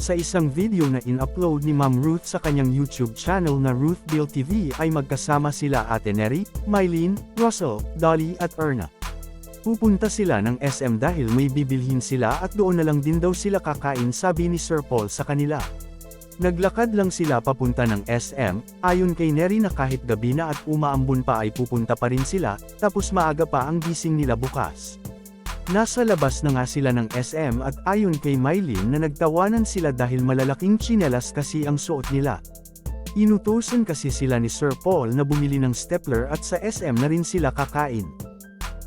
Sa isang video na in-upload ni Ma'am Ruth sa kanyang YouTube channel na Ruthville TV ay magkasama sila Ate Neri, Mylene, Russell, Dolly at Erna. Pupunta sila ng SM dahil may bibilhin sila at doon na lang din daw sila kakain, sabi ni Sir Paul sa kanila. Naglakad lang sila papunta ng SM, ayon kay Neri na kahit gabi na at umaambon pa ay pupunta pa rin sila, tapos maaga pa ang gising nila bukas. Nasa labas na nga sila ng SM at ayon kay Mylene na nagtawanan sila dahil malalaking tsinelas kasi ang suot nila. Inutusan kasi sila ni Sir Paul na bumili ng stapler at sa SM na rin sila kakain.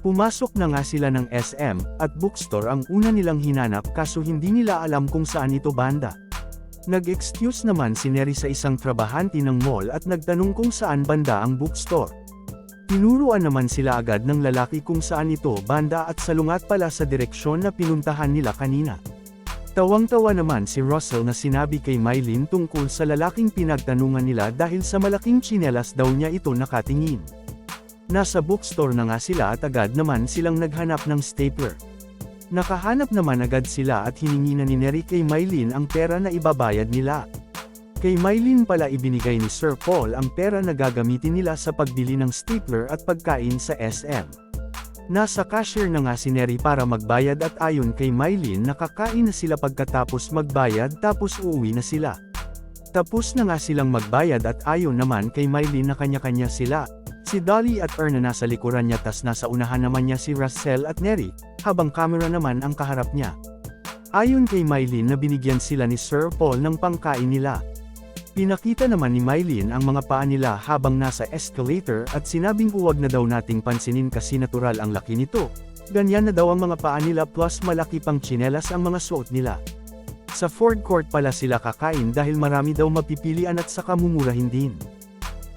Pumasok na nga sila ng SM at bookstore ang una nilang hinanap kaso hindi nila alam kung saan ito banda. Nag-excuse naman si Neri sa isang trabahante ng mall at nagtanong kung saan banda ang bookstore. Tinuruan naman sila agad ng lalaki kung saan ito banda at salungat pala sa direksyon na pinuntahan nila kanina. Tawang-tawa naman si Russell na sinabi kay Mylene tungkol sa lalaking pinagtanungan nila dahil sa malaking tsinelas daw niya ito nakatingin. Nasa bookstore na nga sila at agad naman silang naghanap ng stapler. Nakahanap naman agad sila at hiningi na ni Neri kay Mylene ang pera na ibabayad nila. Kay Mylene pala ibinigay ni Sir Paul ang pera na gagamitin nila sa pagbili ng stapler at pagkain sa SM. Nasa cashier na nga si Neri para magbayad at ayon kay Mylene nakakain na sila pagkatapos magbayad tapos uuwi na sila. Tapos na nga silang magbayad at ayon naman kay Mylene na kanya-kanya sila. Si Dolly at Erna nasa likuran niya tas nasa unahan naman niya si Russell at Neri, habang camera naman ang kaharap niya. Ayon kay Mylene na binigyan sila ni Sir Paul ng pangkain nila. Pinakita naman ni Mylene ang mga paa nila habang nasa escalator at sinabing huwag na daw nating pansinin kasi natural ang laki nito. Ganyan na daw ang mga paa nila plus malaki pang tsinelas ang mga suot nila. Sa food court pala sila kakain dahil marami daw mapipilian at saka mumurahin din.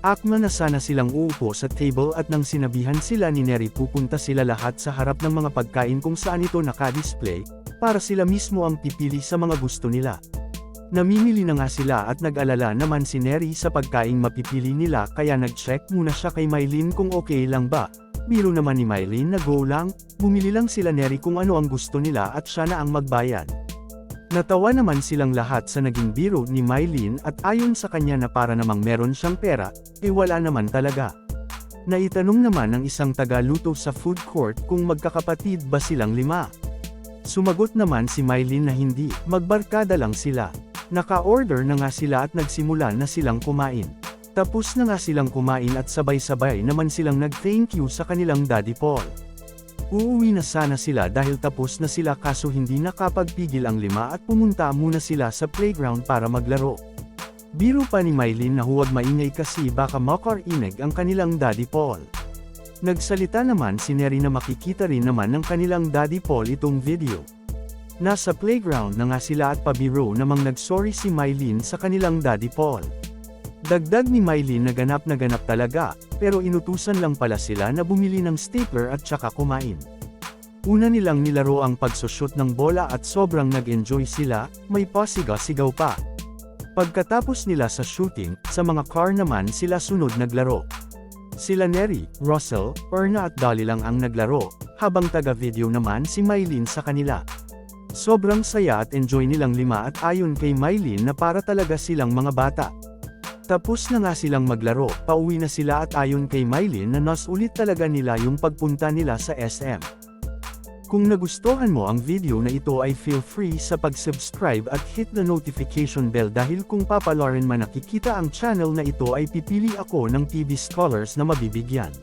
Akma na sana silang uupo sa table at nang sinabihan sila ni Neri pupunta sila lahat sa harap ng mga pagkain kung saan ito naka-display, para sila mismo ang pipili sa mga gusto nila. Namimili na nga sila at nag-alala naman si Neri sa pagkaing mapipili nila kaya nag-check muna siya kay Mylene kung okay lang ba. Biro naman ni Mylene na go lang, bumili lang sila Neri kung ano ang gusto nila at siya na ang magbayad. Natawa naman silang lahat sa naging biro ni Mylene at ayon sa kanya na para namang meron siyang pera, wala naman talaga. Naitanong naman ng isang taga-luto sa food court kung magkakapatid ba silang 5. Sumagot naman si Mylene na hindi, magbarkada lang sila. Naka-order na nga sila at nagsimula na silang kumain. Tapos na nga silang kumain at sabay-sabay naman silang nag-thank you sa kanilang Daddy Paul. Uuwi na sana sila dahil tapos na sila kaso hindi nakapagpigil ang 5 at pumunta muna sila sa playground para maglaro. Biro pa ni Mylene na huwag maingay kasi baka makarinig ang kanilang Daddy Paul. Nagsalita naman si Neri na makikita rin naman ng kanilang Daddy Paul itong video. Nasa playground na nga sila at pabiro namang nagsorry si Mylene sa kanilang Daddy Paul. Dagdag ni Mylene na ganap talaga, pero inutusan lang pala sila na bumili ng stapler at tsaka kumain. Una nilang nilaro ang pagsushoot ng bola at sobrang nag-enjoy sila, may pasigaw-sigaw pa. Pagkatapos nila sa shooting, sa mga car naman sila sunod naglaro. Sila Neri, Russell, Erna at Dolly lang ang naglaro, habang taga-video naman si Mylene sa kanila. Sobrang saya at enjoy nilang 5 at ayon kay Mylene na para talaga silang mga bata. Tapos na nga silang maglaro, pauwi na sila at ayon kay Mylene na nas ulit talaga nila yung pagpunta nila sa SM. Kung nagustuhan mo ang video na ito ay feel free sa pag-subscribe at hit the notification bell dahil kung papalarin man nakikita ang channel na ito ay pipili ako ng TV scholars na mabibigyan.